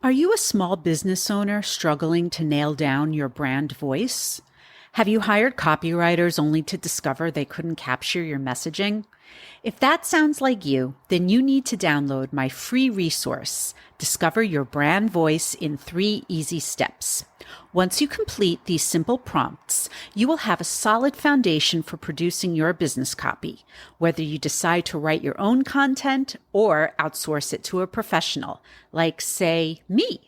Are you a small business owner struggling to nail down your brand voice? Have you hired copywriters only to discover they couldn't capture your messaging? If that sounds like you, then you need to download my free resource, Discover Your Brand Voice in 3 Easy Steps. Once you complete these simple prompts, you will have a solid foundation for producing your business copy, whether you decide to write your own content or outsource it to a professional, like, say, me.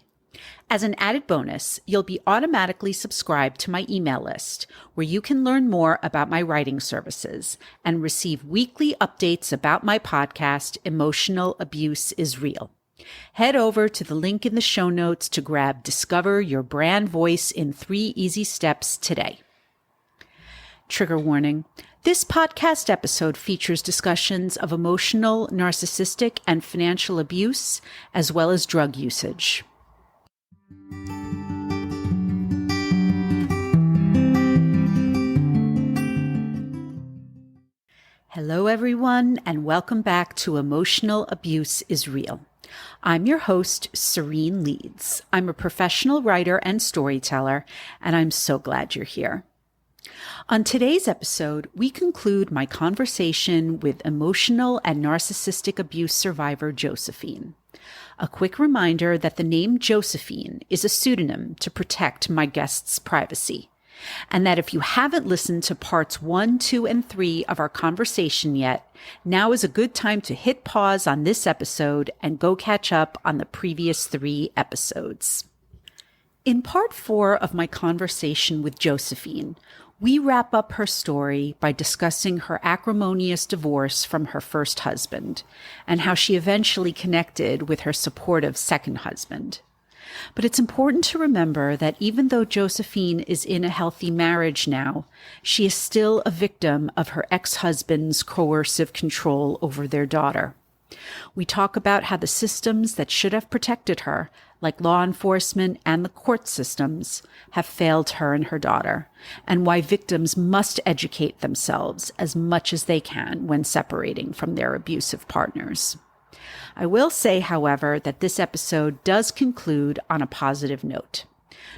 As an added bonus, you'll be automatically subscribed to my email list, where you can learn more about my writing services and receive weekly updates about my podcast, Emotional Abuse is Real. Head over to the link in the show notes to grab Discover Your Brand Voice in 3 Easy Steps today. Trigger warning. This podcast episode features discussions of emotional, narcissistic, and financial abuse, as well as drug usage. Hello, everyone, and welcome back to Emotional Abuse is Real. I'm your host, Serene Leeds. I'm a professional writer and storyteller, and I'm so glad you're here. On today's episode, we conclude my conversation with emotional and narcissistic abuse survivor Josephine. A quick reminder that the name Josephine is a pseudonym to protect my guest's privacy, and that if you haven't listened to parts 1, 2, and 3 of our conversation yet, now is a good time to hit pause on this episode and go catch up on the previous 3 episodes. In part 4 of my conversation with Josephine, we wrap up her story by discussing her acrimonious divorce from her first husband and how she eventually connected with her supportive second husband. But it's important to remember that even though Josephine is in a healthy marriage now, she is still a victim of her ex-husband's coercive control over their daughter. We talk about how the systems that should have protected her, like law enforcement and the court systems, have failed her and her daughter, and why victims must educate themselves as much as they can when separating from their abusive partners. I will say, however, that this episode does conclude on a positive note.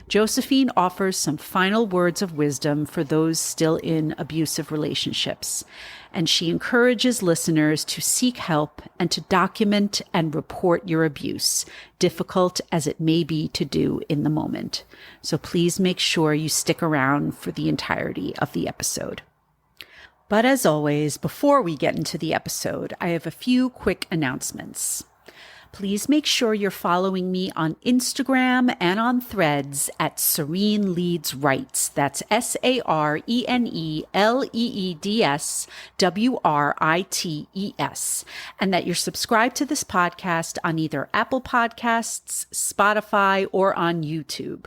Josephine offers some final words of wisdom for those still in abusive relationships, and she encourages listeners to seek help and to document and report your abuse, difficult as it may be to do in the moment. So please make sure you stick around for the entirety of the episode. But as always, before we get into the episode, I have a few quick announcements. Please make sure you're following me on Instagram and on Threads at Serene Leeds Writes. That's SarenLeedsWrites. And that you're subscribed to this podcast on either Apple Podcasts, Spotify, or on YouTube.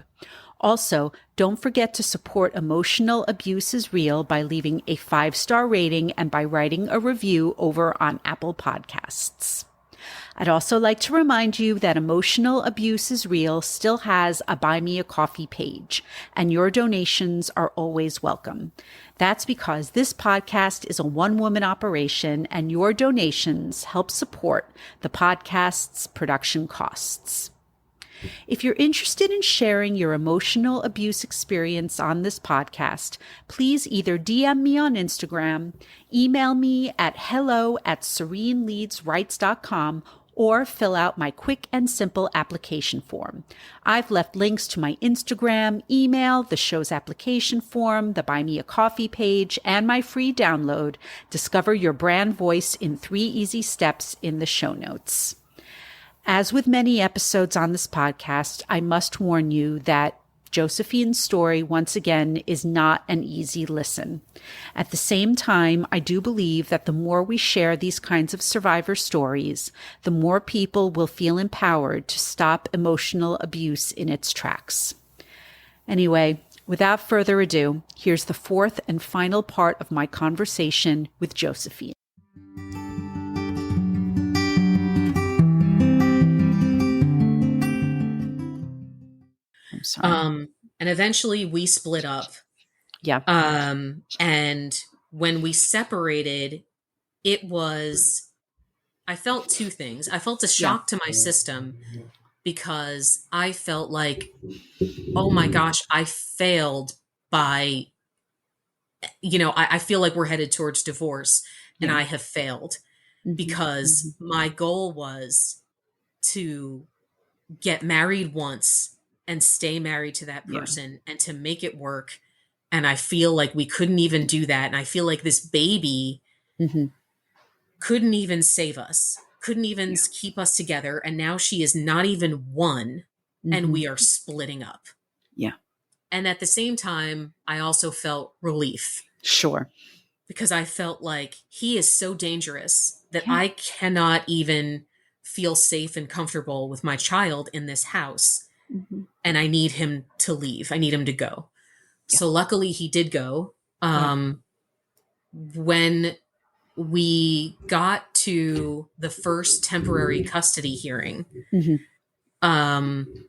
Also, don't forget to support Emotional Abuse is Real by leaving a 5-star rating and by writing a review over on Apple Podcasts. I'd also like to remind you that Emotional Abuse is Real still has a Buy Me a Coffee page, and your donations are always welcome. That's because this podcast is a one-woman operation, and your donations help support the podcast's production costs. If you're interested in sharing your emotional abuse experience on this podcast, please either DM me on Instagram, email me at hello@sereneleadswrites.com, or fill out my quick and simple application form. I've left links to my Instagram, email, the show's application form, the Buy Me a Coffee page, and my free download, Discover Your Brand Voice in 3 Easy Steps, in the show notes. As with many episodes on this podcast, I must warn you that Josephine's story, once again, is not an easy listen. At the same time, I do believe that the more we share these kinds of survivor stories, the more people will feel empowered to stop emotional abuse in its tracks. Anyway, without further ado, here's the 4th and final part of my conversation with Josephine. And eventually we split up. Yeah. And when we separated, I felt 2 things. I felt a shock to my system because I felt like, oh my gosh, I failed by, I feel like we're headed towards divorce and Yeah. I have failed Hmm. because Hmm. my goal was to get married once and stay married to that Yeah. person and to make it work. And I feel like we couldn't even do that. And I feel like this baby Hmm. couldn't even save us, couldn't even Yeah. keep us together. And now she is not even one, and Hmm. we are splitting up. Yeah. And at the same time, I also felt relief Sure. because I felt like he is so dangerous that Yeah. I cannot even feel safe and comfortable with my child in this house. Hmm. And I need him to leave. I need him to go. Yeah. So luckily he did go. Good. When we got to the first temporary custody hearing, Hmm. um,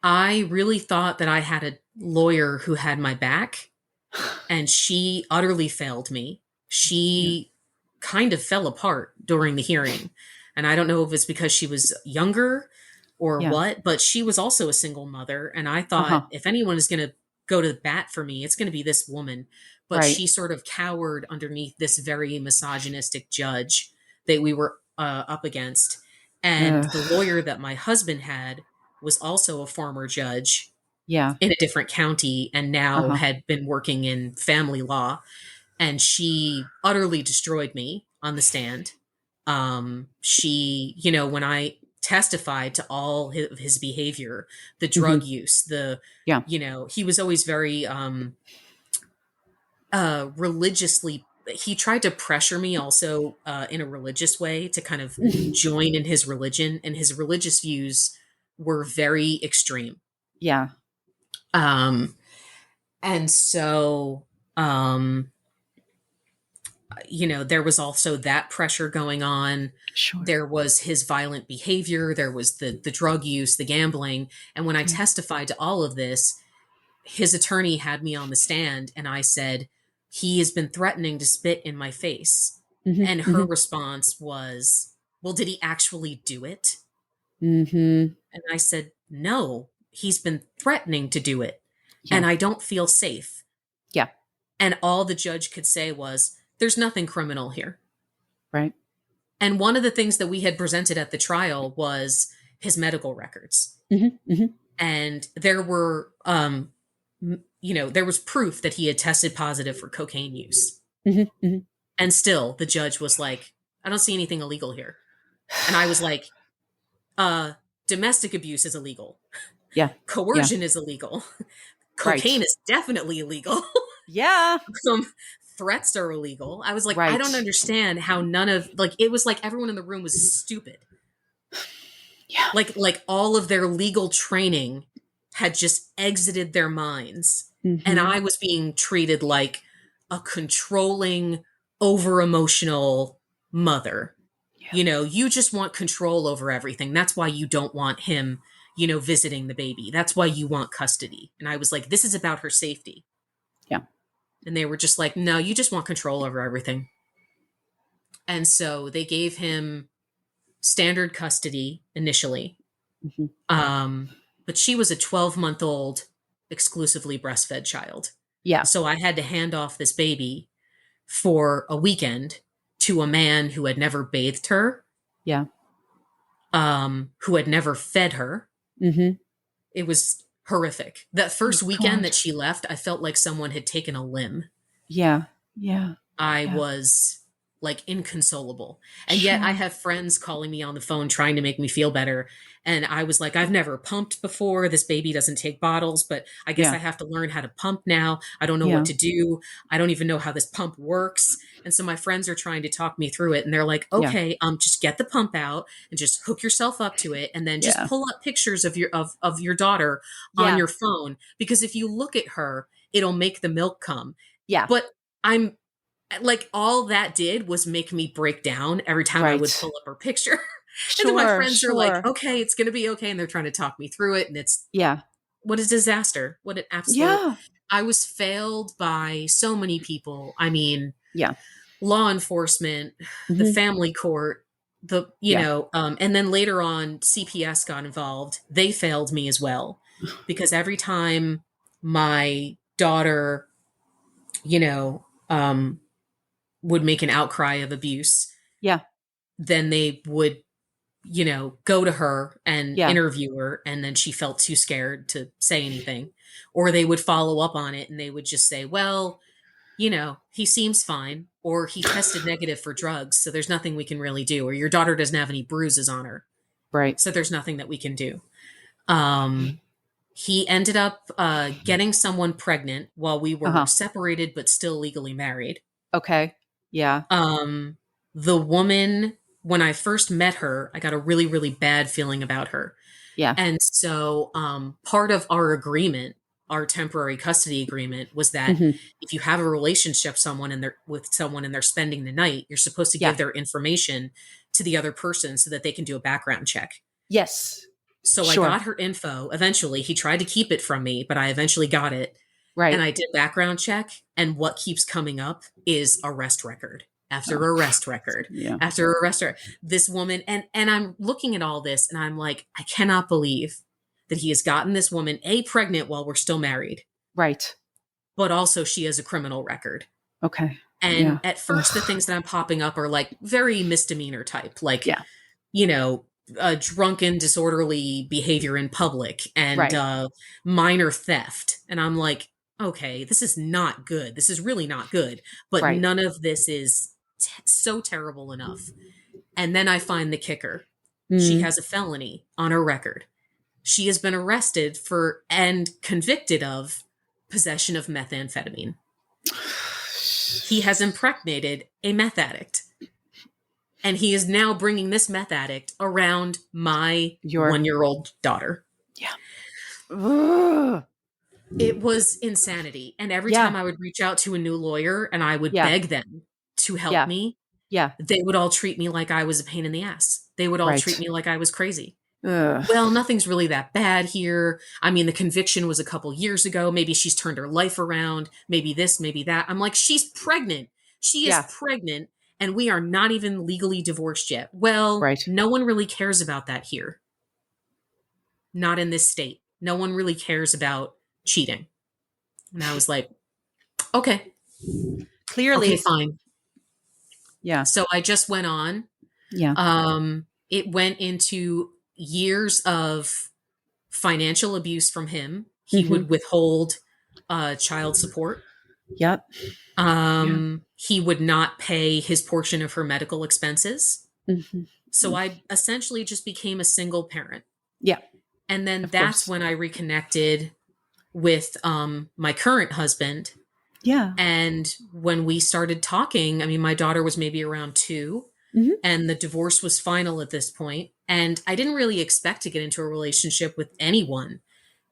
I really thought that I had a lawyer who had my back, and she utterly failed me. Yeah. She kind of fell apart during the hearing. And I don't know if it's because she was younger or Yeah. what, but she was also a single mother. And I thought Uh-huh. if anyone is going to go to the bat for me, it's going to be this woman. But Right. she sort of cowered underneath this very misogynistic judge that we were up against. And the Ugh. lawyer that my husband had was also a former judge Yeah. in a different county and now Uh-huh. had been working in family law. And she utterly destroyed me on the stand. She, when I testified to all his behavior, the Hmm. drug use, Yeah. he was always very religiously. He tried to pressure me also in a religious way to kind of Mhm. join in his religion, and his religious views were very extreme. Yeah. Um, and so, um, there was also that pressure going on. Sure. There was his violent behavior. There was the drug use, the gambling. And when I Yeah. testified to all of this, his attorney had me on the stand and I said, he has been threatening to spit in my face. Hmm. And her Hmm. response was, well, did he actually do it? Hmm. And I said, no, he's been threatening to do it. Yeah. And I don't feel safe. Yeah. And all the judge could say was, there's nothing criminal here. Right. And one of the things that we had presented at the trial was his medical records. Hmm. Hmm. And there were, there was proof that he had tested positive for cocaine use. Hmm. Hmm. And still, the judge was like, I don't see anything illegal here. And I was like, domestic abuse is illegal. Yeah. Yeah. Coercion is illegal. Cocaine Right. is definitely illegal. Yeah. Some threats are illegal. I was like, I don't Right. understand how none of, like, it was like everyone in the room was stupid. Yeah. Like all of their legal training had just exited their minds, and Hmm. I was being treated like a controlling, over emotional mother. Yeah. You just want control over everything. That's why you don't want him, visiting the baby. That's why you want custody. And I was like, this is about her safety. Yeah. And they were just like, no, you just want control over everything. And so they gave him standard custody initially. Hmm. Um, but she was a 12-month-old exclusively breastfed child. Yeah. So I had to hand off this baby for a weekend to a man who had never bathed her, Yeah. who had never fed her. Hmm. It was horrific. That Oh first weekend God. that she left, I felt like someone had taken a limb. Yeah. Yeah. I Yeah. was like inconsolable. And yet I Sure. have friends calling me on the phone trying to make me feel better. And I was like, I've never pumped before. This baby doesn't take bottles, but I guess I Yeah. have to learn how to pump now. I don't know what Yeah. to do. I don't even know how this pump works. And so my friends are trying to talk me through it. And they're like, Yeah. okay, just get the pump out and just hook yourself up to it. And then just Yeah. pull up pictures of your daughter on Yeah. your phone. Because if you look at her, it'll make the milk come. Yeah. But I'm like, all that did was make me break down every time I would Right. pull up her picture. And then my Sure. friends are like, Sure. okay, it's going to be okay. And they're trying to talk me through it. And it's Yeah. what a disaster. What an absolute. Yeah. I was failed by so many people. I mean, Yeah. law enforcement, the Hmm. family court, Yeah. And then later on, CPS got involved. They failed me as well, because every time my daughter, you know, would make an outcry of abuse, Yeah. then they would, go to her and Yeah. interview her, and then she felt too scared to say anything. Or they would follow up on it and they would just say, well, he seems fine, or he tested negative for drugs, so there's nothing we can really do, or your daughter doesn't have any bruises on her, Right. so there's nothing that we can do. Um, he ended up getting someone pregnant while we were Uh-huh. separated but still legally married. Okay. Yeah. Um, the woman, when I first met her, I got a really, really bad feeling about her. Yeah. And so part of our agreement, our temporary custody agreement, was that Hmm. if you have a relationship with someone and they're spending the night, you're supposed to give Yeah. their information to the other person so that they can do a background check. Yes. So I Sure. got her info. Eventually, he tried to keep it from me, but I eventually got it. And Right. I did background check. And what keeps coming up is arrest record after arrest record Yeah. after arrest record. This woman, and I'm looking at all this and I'm like, I cannot believe that he has gotten this woman pregnant while we're still married, Right. but also she has a criminal record. Okay. And Yeah. at first, the Ugh. things that I'm popping up are like very misdemeanor type, like, Yeah. you know, drunken, disorderly behavior in public and Right. minor theft. And I'm like, okay, this is not good. This is really not good. But Right. none of this is so terrible enough. And then I find the kicker. She Mm. has a felony on her record. She has been arrested for and convicted of possession of methamphetamine. He has impregnated a meth addict. And he is now bringing this meth addict around my Your 1-year-old daughter. Yeah. Ugh. It was insanity. And every Yeah. time I would reach out to a new lawyer and I would Yeah. beg them to help Yeah. me, Yeah. they would all treat me like I was a pain in the ass. They would all treat Right. me like I was crazy. Ugh. Well, nothing's really that bad here. I mean, the conviction was a couple years ago. Maybe she's turned her life around. Maybe this, maybe that. I'm like, she's pregnant. She is Yeah. pregnant, and we are not even legally divorced yet. Well, Right. no one really cares about that here. Not in this state. No one really cares about cheating. And I was like, okay, Clearly. fine. Yeah. So I just went on. Yeah. It went into years of financial abuse from him. He Mhm. would withhold child support. Yep. He would not pay his portion of her medical expenses. Hmm. So I essentially just became a single parent. Yeah. And then Of that's course. when I reconnected with my current husband. Yeah. And when we started talking, I mean, my daughter was maybe around 2, Mhm. and the divorce was final at this point. And I didn't really expect to get into a relationship with anyone.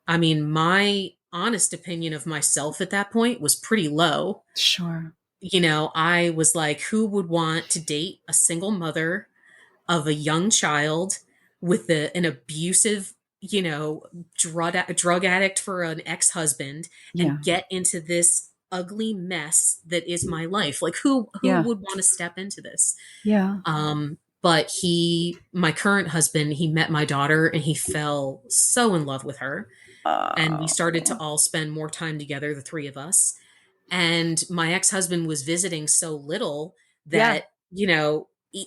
I mean, my honest opinion of myself at that point was pretty low. Sure. I was like, who would want to date a single mother of a young child with an abusive, drug addict for an ex-husband, Yeah. and get into this ugly mess that is my life? Like, who Yeah. would want to step into this? Yeah. But my current husband, he met my daughter and he fell so in love with her. And we started to all spend more time together, the three of us. And my ex-husband was visiting so little Yeah. that,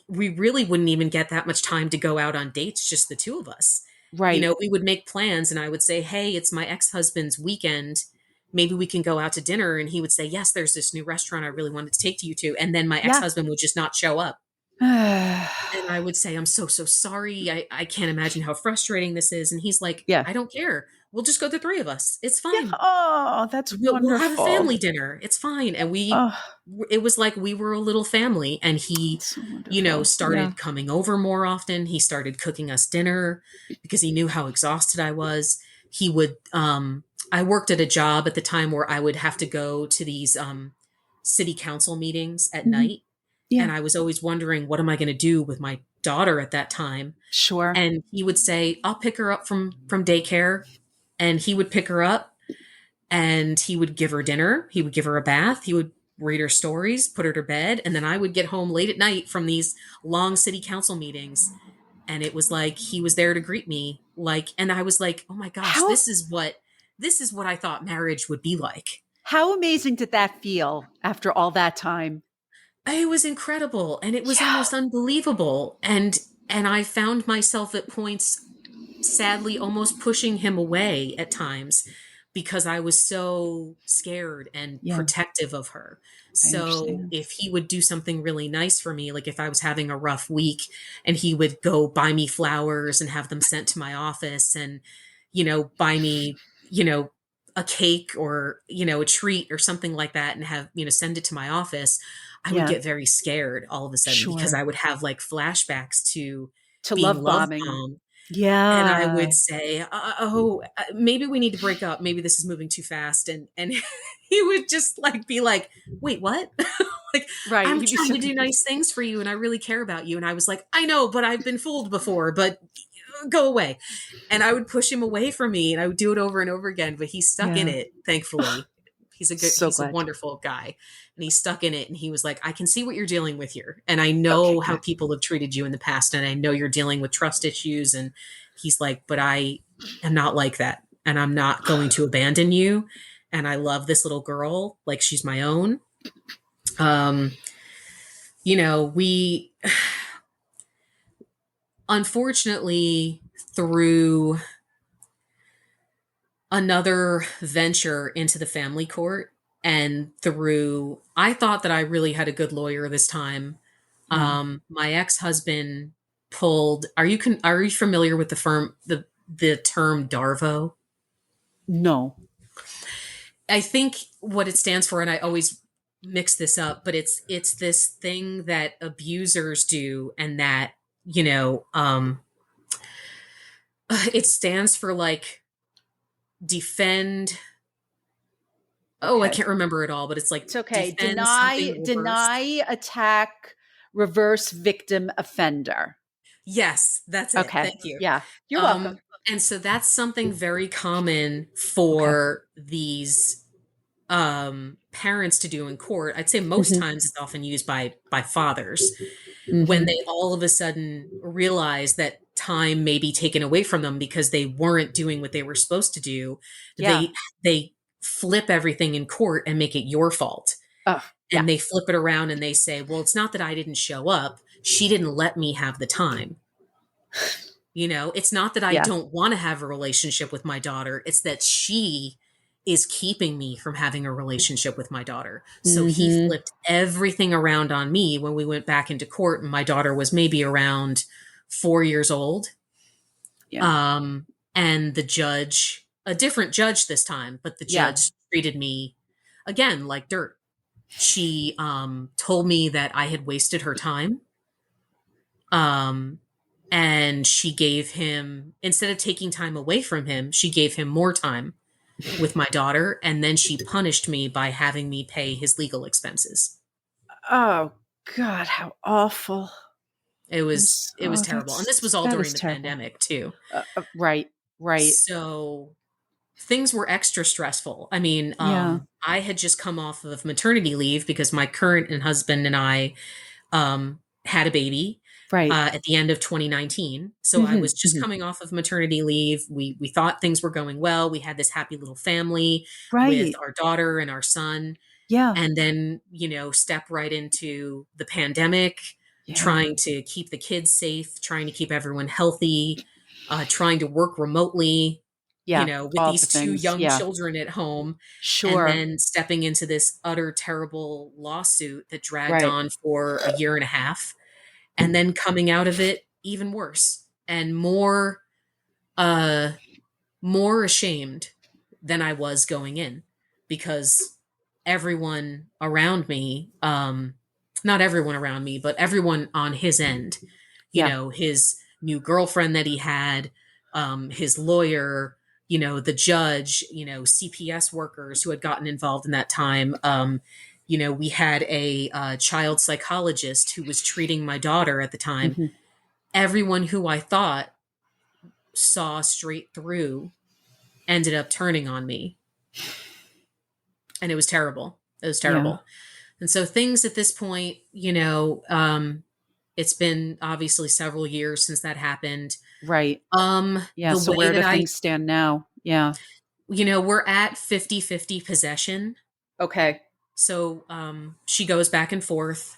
we really wouldn't even get that much time to go out on dates, just the two of us. Right. We would make plans and I would say, hey, it's my ex-husband's weekend. Maybe we can go out to dinner. And he would say, yes, there's this new restaurant I really wanted to take you to. And then my Yeah. ex-husband would just not show up. And I would say, I'm so, so sorry. I can't imagine how frustrating this is. And he's like, Yeah. I don't care. We'll just go the three of us. It's Yeah. fine. Oh, that's We'll have a wonderful. family dinner. It's fine. And Oh, it was like we were a little family. And he, that's so wonderful. started coming over more often. He started cooking us dinner because he knew how exhausted I was. He would, I worked at a job at the time where I would have to go to these city council meetings at Mhm. night. Yeah. And I was always wondering, what am I going to do with my daughter at that time? Sure. And he would say, I'll pick her up from daycare. And he would pick her up and he would give her dinner. He would give her a bath. He would read her stories, put her to bed, and then I would get home late at night from these long city council meetings, and it was like he was there to greet me, like, and I was like, oh my gosh, How this is what I thought marriage would be like. how amazing did that feel after all that time? It was incredible, and it was Yeah. almost unbelievable, and I found myself at points sadly almost pushing him away at times because I was so scared and Yeah, protective of her. I So understand. if he would do something really nice for me, like if I was having a rough week and he would go buy me flowers and have them sent to my office and, buy me, a cake or, a treat or something like that and have, send it to my office, I would Yeah, get very scared all of a sudden because sure. I would have like flashbacks to To being love love bombing. bombed. And I Yeah. would say, maybe we need to break up. Maybe this is moving too fast. And he would just like be like, wait, what? Like, Right. I'm He'd be trying so to do nice confused. things for you and I really care about you. And I was like, I know, but I've been fooled before, but go away. And I would push him away from me and I would do it over and over again, but he's stuck in Yeah. it, thankfully. So He's a glad. wonderful guy and he's stuck in it. And he was like, I can see what you're dealing with here. And I Okay, know how good. people have treated you in the past. And I know you're dealing with trust issues. And he's like, but I am not like that. And I'm not going to abandon you. And I love this little girl like she's my own. Um, we unfortunately through another venture into the family court and through I thought that I really had a good lawyer this time. Yeah. My ex-husband pulled are you familiar with the term Darvo? No. I think what it stands for, and I always mix this up, but it's this thing that abusers do and that, it stands for like defend. Oh, I Okay. can't remember it all, but it's like It's okay. defend something reverse. Attack, reverse victim offender. Yes, that's it. Okay. Thank you. Yeah. You're Um, welcome. and so that's something very common Okay. for these parents to do in court. I'd say most Hmm. times it's often used by fathers when Hmm. they all of a sudden realize that time may be taken away from them because they weren't doing what they were supposed to do. Yeah. They flip everything in court and make it your fault. Oh, yeah. And they flip it around and they say, well, it's not that I didn't show up. She didn't let me have the time. It's not that I Yeah. don't want to have a relationship with my daughter. It's that she is keeping me from having a relationship with my daughter. So he Hmm. flipped everything around on me when we went back into court and my daughter was maybe around 4 years old. Yeah. Um, and the judge, a different judge this time, but the Yeah. judge treated me again like dirt. She told me that I had wasted her time. Um, and she gave him, instead of taking time away from him, she gave him more time with my daughter. And then she punished me by having me pay his legal expenses. Oh God, how awful. It was terrible. And this was all That during is the terrible. pandemic too. Right. Right. So things were extra stressful. I mean, Yeah. I had just come off of maternity leave because my current and husband and I had a baby Right. at the end of 2019. So I Hmm. was just Hmm. coming off of maternity leave. We thought things were going well. We had this happy little family with Right. our daughter and our son. Yeah. And then, step right into the pandemic, Yeah. trying to keep the kids safe, trying to keep everyone healthy, trying to work remotely, Yeah. with All the these two things. young Yeah. children at home, and Sure. then stepping into this utter terrible lawsuit that dragged Right. on for a year and a half, and then coming out of it even worse and uh more ashamed than I was going in because everyone around me, not everyone around me, but everyone on his end, Yeah. his new girlfriend that he had, his lawyer, the judge, CPS workers who had gotten involved in that time. We had a child psychologist who was treating my daughter at the time. Hmm. Everyone who I thought saw straight through ended up turning on me, and it was terrible. It was Yeah. terrible. And so things at this point, it's been obviously several years since that happened. Right. Yeah. The So way where do that things stand now? Yeah. we're at 50-50 possession. Okay. So she goes back and forth.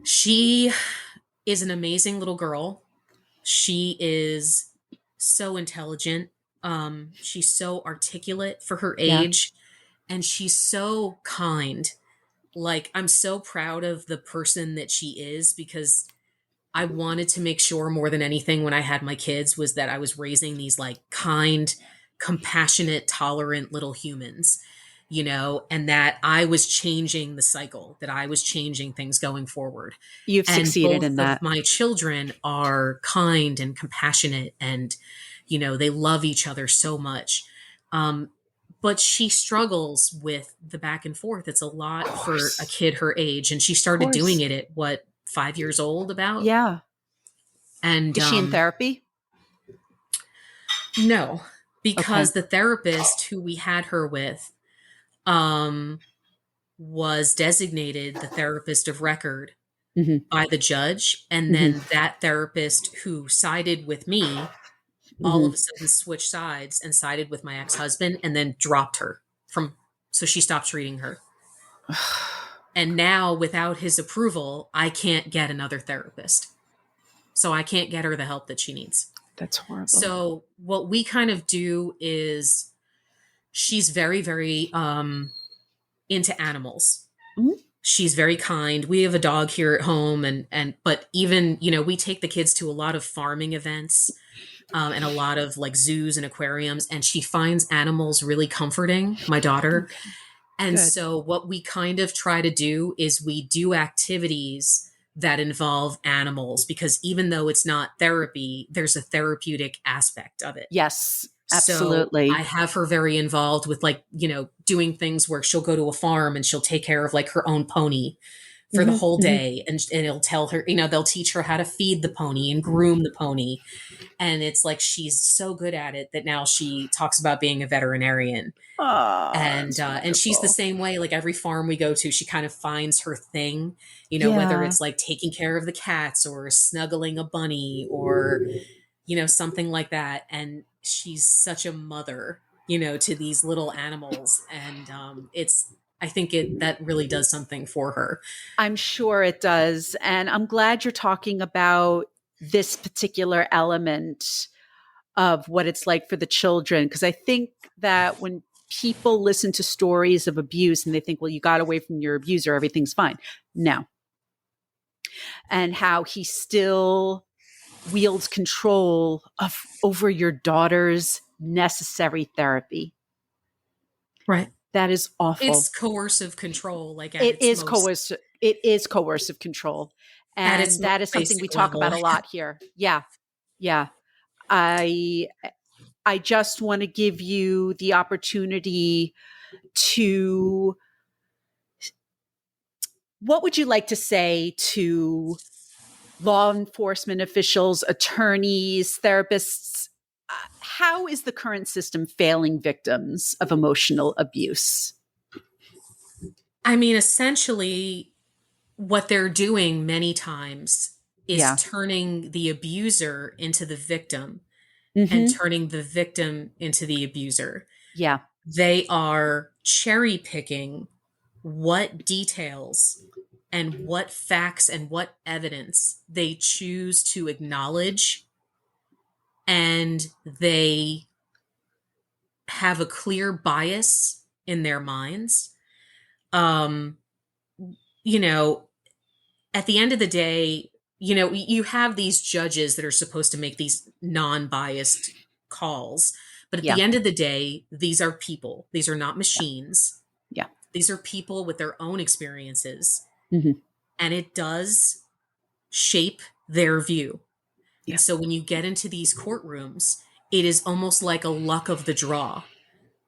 She is an amazing little girl. She is so intelligent. She's so articulate for her Yeah. age, and she's so kind. Like, I'm so proud of the person that she is, because I wanted to make sure more than anything when I had my kids was that I was raising these like kind, compassionate, tolerant little humans, and that I was changing the cycle, that I was changing things going forward. You've And succeeded both in of that. my children are kind and compassionate, and, they love each other so much. Um, but she struggles with the back and forth. It's a Of lot for a course. kid her age. And she Of started doing course. it at what, 5 years old about? Yeah. And Is she in therapy? no, Okay. because the therapist who we had her with um, was designated the therapist of record Hmm. by the judge. And Hmm. then that therapist who sided with me all Hmm. of a sudden switched sides and sided with my ex-husband, and then dropped her from, so she stopped treating her. And now, without his approval, I can't get another therapist. So I can't get her the help that she needs. That's horrible. So what we kind of do is, she's very, very into animals. Mhm. She's very kind. We have a dog here at home, and but even, we take the kids to a lot of farming events, and a lot of like zoos and aquariums, and she finds animals really comforting, my daughter. Okay. And Good. so what we kind of try to do is we do activities that involve animals, because even though it's not therapy, there's a therapeutic aspect of it. Yes. So I Absolutely. have her very involved with, like, doing things where she'll go to a farm and she'll take care of like her own pony for the Hmm. whole Hmm. day. And it'll tell her, they'll teach her how to feed the pony and groom the pony. And it's like, she's so good at it that now she talks about being a veterinarian. Oh, that's And she's the wonderful. same way. Like, every farm we go to, she kind of finds her thing, whether Yeah. it's like taking care of the cats or snuggling a bunny, or something like that. And she's such a mother, to these little animals. And I think that really does something for her. I'm sure it does. And I'm glad you're talking about this particular element of what it's like for the children. Because I think that when people listen to stories of abuse and they think, well, you got away from your abuser, everything's fine. No. And how he still wields control over your daughter's necessary therapy. Right. That is awful. It's coercive control, like It is coercive. It is coercive control. at its And most that is something we basic talk level. about a lot here. Yeah. Yeah. I I just want to give you the opportunity to, what would you like to say to law enforcement officials, attorneys, therapists? How is the current system failing victims of emotional abuse? I mean, essentially, what they're doing many times is Yeah. turning the abuser into the victim, and Mm-hmm. turning the victim into the abuser. Yeah. They are cherry picking what details and what facts and what evidence they choose to acknowledge, and they have a clear bias in their minds. Um, you know, at the end of the day, you have these judges that are supposed to make these non-biased calls. But at Yeah. the end of the day, these are people. These are not Yeah. machines. Yeah. These are people with their own experiences. Mm-hmm. And it does shape their view. Yeah. And so when you get into these courtrooms, it is almost like a luck of the draw,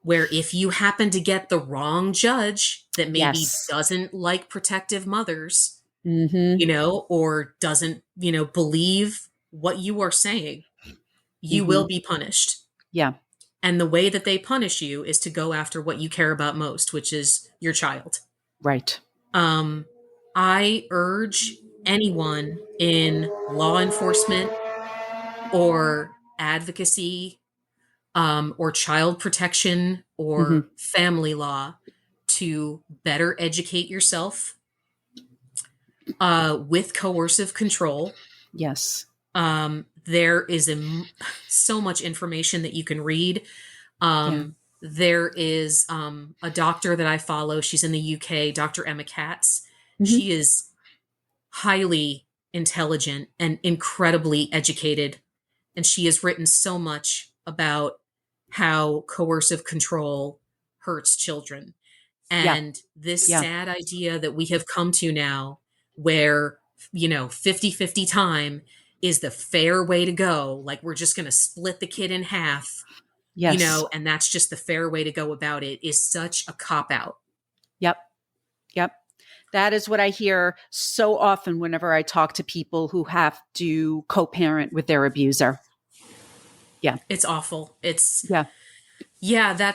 where if you happen to get the wrong judge that maybe Yes. doesn't like protective mothers, Mm-hmm. or doesn't, believe what you are saying, you Mm-hmm. will be punished. Yeah. And the way that they punish you is to go after what you care about most, which is your child. Right. Um, I urge anyone in law enforcement or advocacy, or child protection or Hmm. family law to better educate yourself with coercive control. Yes. There is so much information that you can read. Yeah. There is a doctor that I follow. She's in the UK, Dr. Emma Katz. Hmm. She is highly intelligent and incredibly educated. And she has written so much about how coercive control hurts children. Yeah. And this Yeah. sad idea that we have come to now, where, 50-50 time is the fair way to go. Like, we're just going to split the kid in half, Yes. and that's just the fair way to go about it, is such a cop out. Yep. Yep. That is what I hear so often whenever I talk to people who have to co-parent with their abuser. Yeah. It's awful. Yeah. Yeah,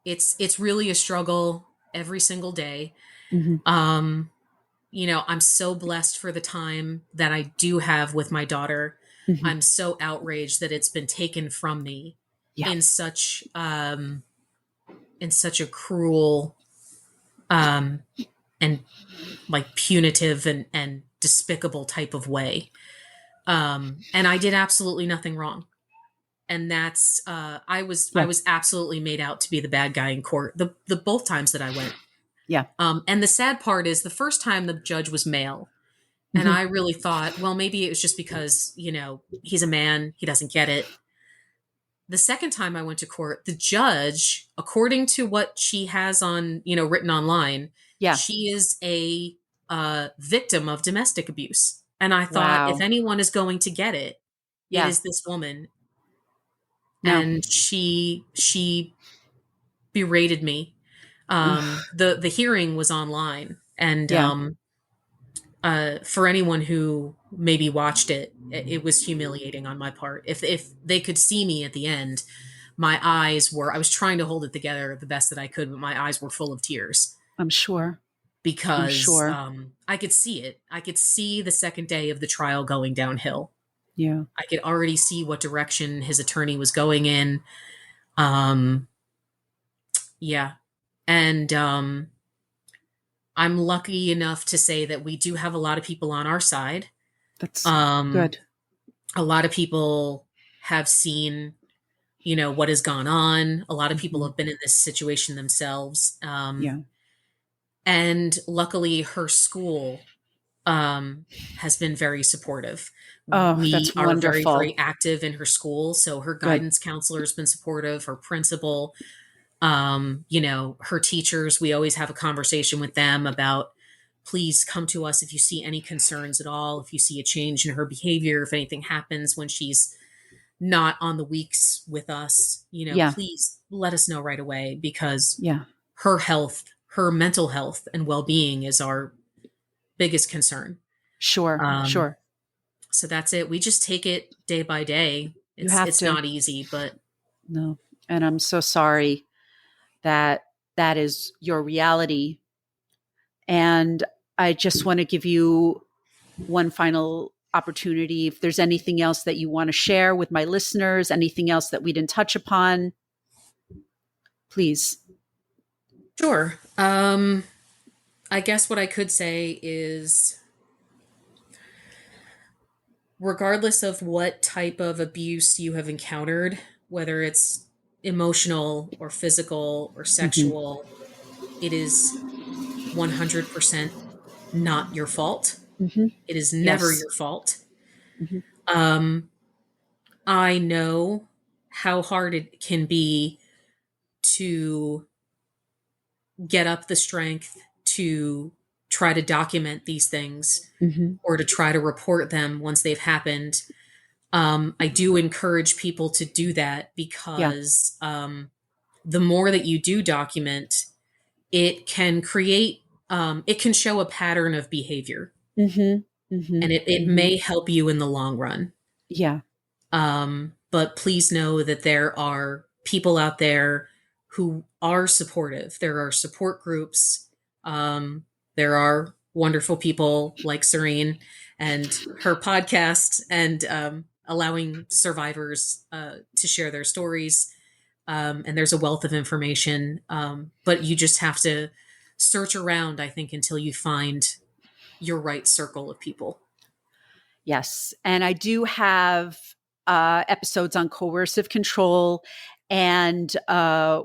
it's really a struggle every single day. Hmm. Um, I'm so blessed for the time that I do have with my daughter. Hmm. I'm so outraged that it's been taken from me Yeah. in such a cruel, um, and like punitive and despicable type of way. And I did absolutely nothing wrong. And that's I Yeah. was absolutely made out to be the bad guy in court the both times that I went. Yeah. And the sad part is the first time the judge was male. And Hmm. I really thought, well, maybe it was just because, he's a man, he doesn't get it. The second time I went to court, the judge, according to what she has on, written online, Yeah. she is a victim of domestic abuse. And I thought, if Wow. anyone is going to get it, it Yeah. is this woman. No. And she berated me. Ugh. The hearing was online, and Yeah. for anyone who maybe watched it was humiliating on my part. If they could see me at the end, I was trying to hold it together the best that I could, but my eyes were full of tears I'm sure. I'm because sure. I could see it. I could see the second day of the trial going downhill. Yeah. I could already see what direction his attorney was going in. Um, yeah. And I'm lucky enough to say that we do have a lot of people on our side. That's Um, good. a lot of people have seen, what has gone on. A lot of people Hmm. have been in this situation themselves. Yeah. And luckily, her school has been very supportive. Oh, We that's are very, wonderful. very active in her school. So her Good. guidance counselor has been supportive, her principal, her teachers. We always have a conversation with them about, please come to us if you see any concerns at all, if you see a change in her behavior, if anything happens when she's not on the weeks with us, Yeah. please let us know right away, because Yeah. her health, her mental health and well-being is our biggest concern. Sure. Um, Sure. so that's it. We just take it day by day. You It's have it's to. not easy, but No. And I'm so sorry that that is your reality. And I just want to give you one final opportunity. If there's anything else that you want to share with my listeners, anything else that we didn't touch upon, please. sure. I guess what I could say is, regardless of what type of abuse you have encountered, whether it's emotional or physical or Hmm. sexual, it is 100% not your fault. Hmm. It is never Yes. your fault. Hmm. Um, I know how hard it can be to get up the strength to try to document these things Hmm. or to try to report them once they've happened. I do encourage people to do that, Yeah. because the more that you do document, it can create, it can show a pattern of behavior, Hmm. Hmm. and it Hmm. may help you in the long run. Yeah. But please know that there are people out there who are supportive. There are support groups. There are wonderful people like Serene and her podcast, and allowing survivors to share their stories. And there's a wealth of information, but you just have to search around, I think, until you find your right circle of people. Yes. And I do have episodes on coercive control and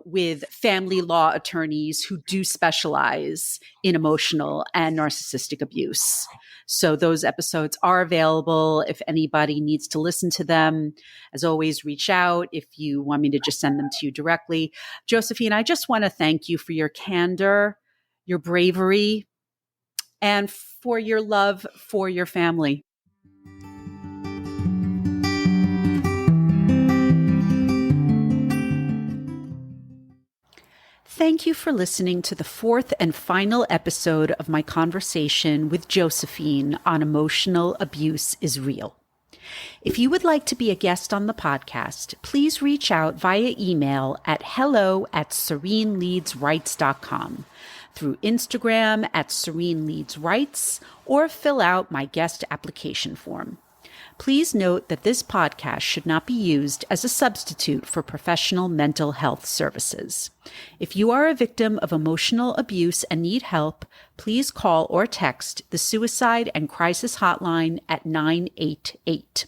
with family law attorneys who do specialize in emotional and narcissistic abuse. So those episodes are available if anybody needs to listen to them. As always, reach out if you want me to just send them to you directly. Josephine, I just want to thank you for your candor, your bravery, and for your love for your family. Thank you for listening to the fourth and final episode of my conversation with Josephine on Emotional Abuse is Real. If you would like to be a guest on the podcast, please reach out via email at hello@sereneleadsrights.com, through Instagram @sereneleadsrights, or fill out my guest application form. Please note that this podcast should not be used as a substitute for professional mental health services. If you are a victim of emotional abuse and need help, please call or text the Suicide and Crisis Hotline at 988,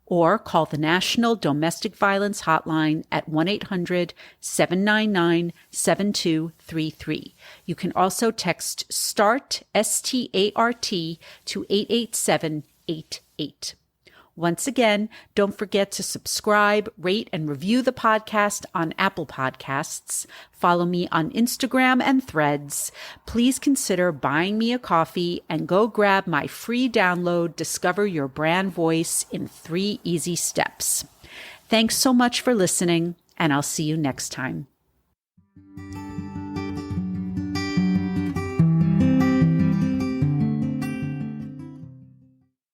or call the National Domestic Violence Hotline at 1-800-799-7233. You can also text START, START, to 88788. Once again, don't forget to subscribe, rate, and review the podcast on Apple Podcasts. Follow me on Instagram and Threads. Please consider buying me a coffee and go grab my free download, Discover Your Brand Voice in 3 Easy Steps. Thanks so much for listening, and I'll see you next time.